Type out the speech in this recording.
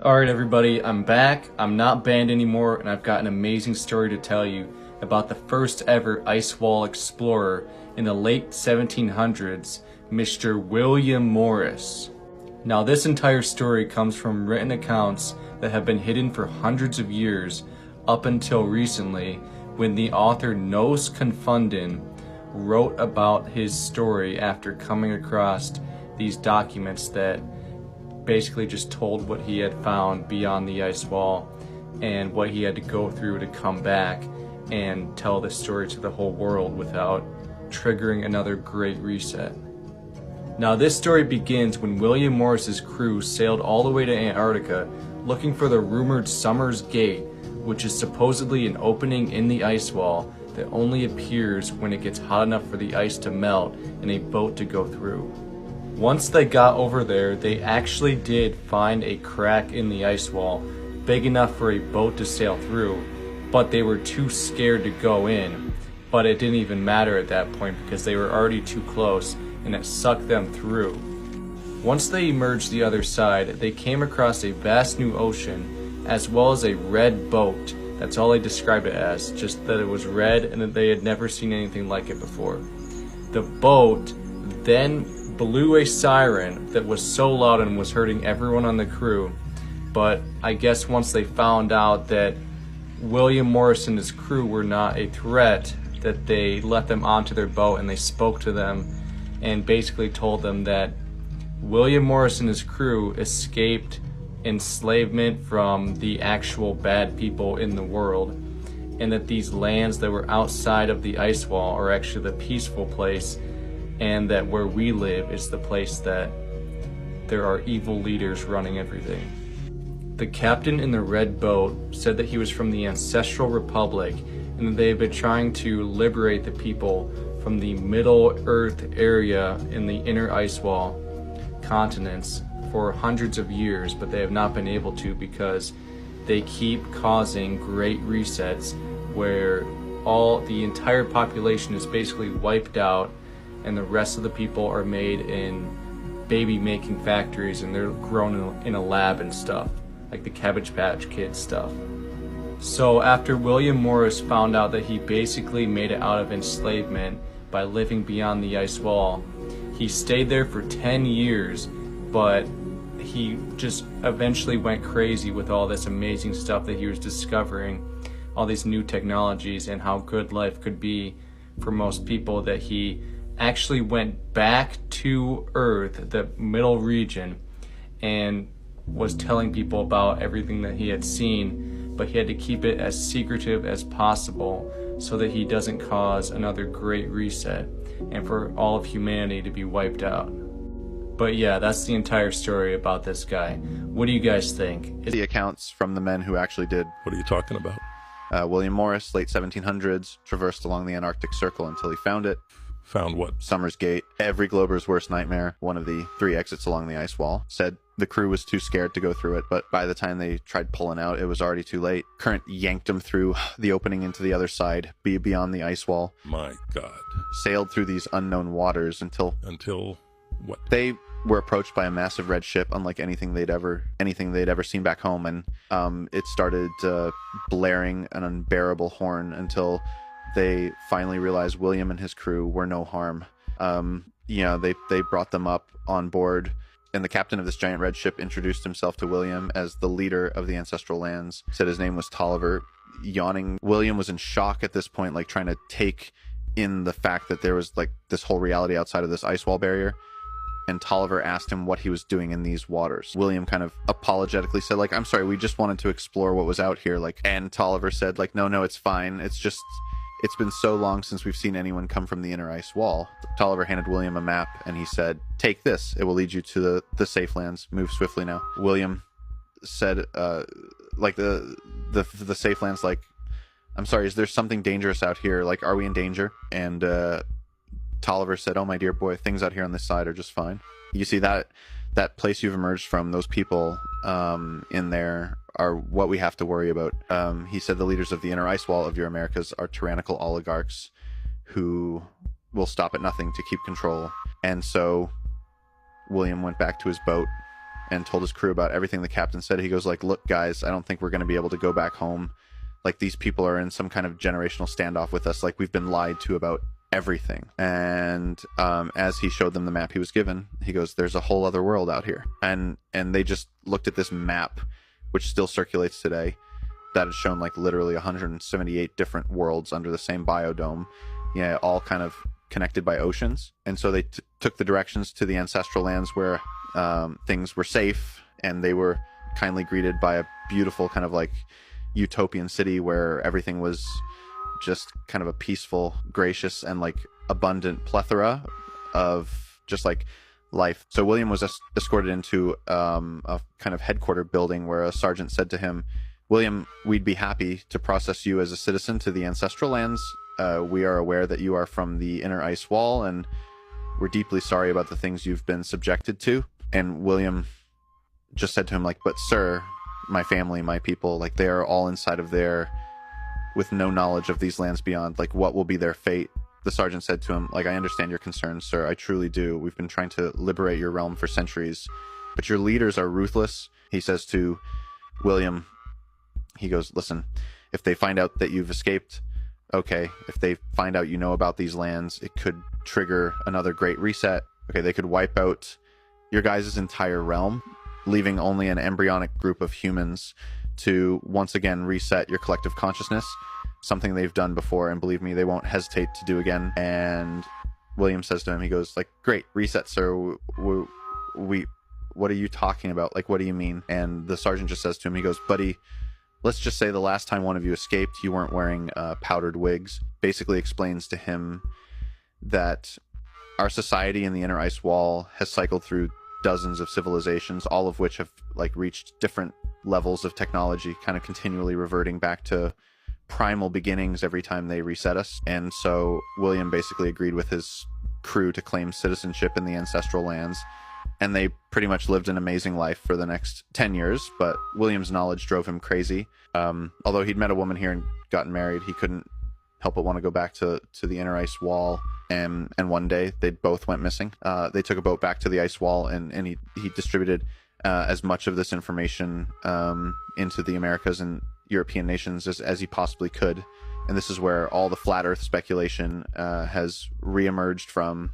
Alright everybody, I'm back. I'm not banned anymore, and I've got an amazing story to tell you about the first ever Icewall explorer in the late 1700s, Mr. William Morris. Now this entire story comes from written accounts that have been hidden for hundreds of years up until recently, when the author Nos Confunden wrote about his story after coming across these documents that basically just told what he had found beyond the ice wall and what he had to go through to come back and tell the story to the whole world without triggering another great reset. Now this story begins when William Morris's crew sailed all the way to Antarctica looking for the rumored Summer's Gate, which is supposedly an opening in the ice wall that only appears when it gets hot enough for the ice to melt and a boat to go through. Once they got over there, they actually did find a crack in the ice wall big enough for a boat to sail through, but they were too scared to go in. But it didn't even matter at that point because they were already too close and it sucked them through. Once they emerged the other side, they came across a vast new ocean as well as a red boat. That's all they described it as, just that it was red and that they had never seen anything like it before. The boat then blew a siren that was so loud and was hurting everyone on the crew, but I guess once they found out that William Morris and his crew were not a threat, that they let them onto their boat and they spoke to them and basically told them that William Morris and his crew escaped enslavement from the actual bad people in the world, and that these lands that were outside of the ice wall are actually the peaceful place, and that where we live is the place that there are evil leaders running everything. The captain in the red boat said that he was from the Ancestral Republic and that they had been trying to liberate the people from the Middle Earth area in the inner ice wall continents for hundreds of years, but they have not been able to because they keep causing great resets where the entire population is basically wiped out and the rest of the people are made in baby making factories and they're grown in a lab and stuff, like the Cabbage Patch Kids stuff. So after William Morris found out that he basically made it out of enslavement by living beyond the ice wall, he stayed there for 10 years, but he just eventually went crazy with all this amazing stuff that he was discovering, all these new technologies and how good life could be for most people, that he actually went back to Earth, the middle region, and was telling people about everything that he had seen, but he had to keep it as secretive as possible so that he doesn't cause another great reset and for all of humanity to be wiped out. But yeah, that's the entire story about this guy. What do you guys think? The accounts from the men who actually did. What are you talking about? William Morris, late 1700s, traversed along the Antarctic Circle until he found it. Found what? Summer's Gate, every Glober's worst nightmare, one of the 3 exits along the ice wall. Said the crew was too scared to go through it, but by the time they tried pulling out, it was already too late. Current yanked them through the opening into the other side, beyond the ice wall. My God. Sailed through these unknown waters until what? They were approached by a massive red ship, unlike anything they'd ever seen back home, and it started blaring an unbearable horn until they finally realized William and his crew were no harm. They brought them up on board, and the captain of this giant red ship introduced himself to William as the leader of the ancestral lands. Said his name was Tolliver. Yawning, William was in shock at this point, like trying to take in the fact that there was like this whole reality outside of this ice wall barrier. And Tolliver asked him what he was doing in these waters. William kind of apologetically said, like, I'm sorry, we just wanted to explore what was out here. And Tolliver said, like, no, it's fine. It's been so long since we've seen anyone come from the inner ice wall. Tolliver handed William a map and he said, take this. It will lead you to the safe lands. Move swiftly now. William said, the safe lands, like, I'm sorry, is there something dangerous out here? Like, are we in danger? And Tolliver said, oh, my dear boy, things out here on this side are just fine. You see that place you've emerged from, those people in there are what we have to worry about. He said the leaders of the inner ice wall of your Americas are tyrannical oligarchs who will stop at nothing to keep control. And so William went back to his boat and told his crew about everything the captain said. He goes like, look guys, I don't think we're going to be able to go back home. Like, these people are in some kind of generational standoff with us. Like, we've been lied to about everything. And as he showed them the map he was given, he goes, there's a whole other world out here. And they just looked at this map, which still circulates today, that had shown like literally 178 different worlds under the same biodome, yeah, all kind of connected by oceans. And so they took the directions to the ancestral lands where things were safe, and they were kindly greeted by a beautiful kind of like utopian city where everything was just kind of a peaceful, gracious, and like abundant plethora of just like life. So William was escorted into a kind of headquarter building where a sergeant said to him, William, we'd be happy to process you as a citizen to the ancestral lands. We are aware that you are from the inner ice wall, and we're deeply sorry about the things you've been subjected to. And William just said to him, like, but sir, my family, my people, like, they are all inside of there with no knowledge of these lands beyond. Like, what will be their fate? The sergeant said to him, like, I understand your concerns, sir. I truly do. We've been trying to liberate your realm for centuries, but your leaders are ruthless. He says to William, he goes, listen, if they find out that you've escaped, okay. If they find out you know about these lands, it could trigger another great reset. Okay, they could wipe out your guys' entire realm, leaving only an embryonic group of humans to once again reset your collective consciousness, something they've done before, and believe me, they won't hesitate to do again. And William says to him, he goes like, great, reset, sir. We what are you talking about? Like, what do you mean? And the sergeant just says to him, he goes, buddy, let's just say the last time one of you escaped, you weren't wearing powdered wigs. Basically explains to him that our society in the inner ice wall has cycled through dozens of civilizations, all of which have like reached different levels of technology, kind of continually reverting back to primal beginnings every time they reset us. And so William basically agreed with his crew to claim citizenship in the ancestral lands, and they pretty much lived an amazing life for the next 10 years. But William's knowledge drove him crazy. Although he'd met a woman here and gotten married, he couldn't help but want to go back to the inner ice wall. And one day they both went missing. They took a boat back to the ice wall, and he distributed as much of this information into the Americas and European nations as he possibly could. And this is where all the flat earth speculation has reemerged from,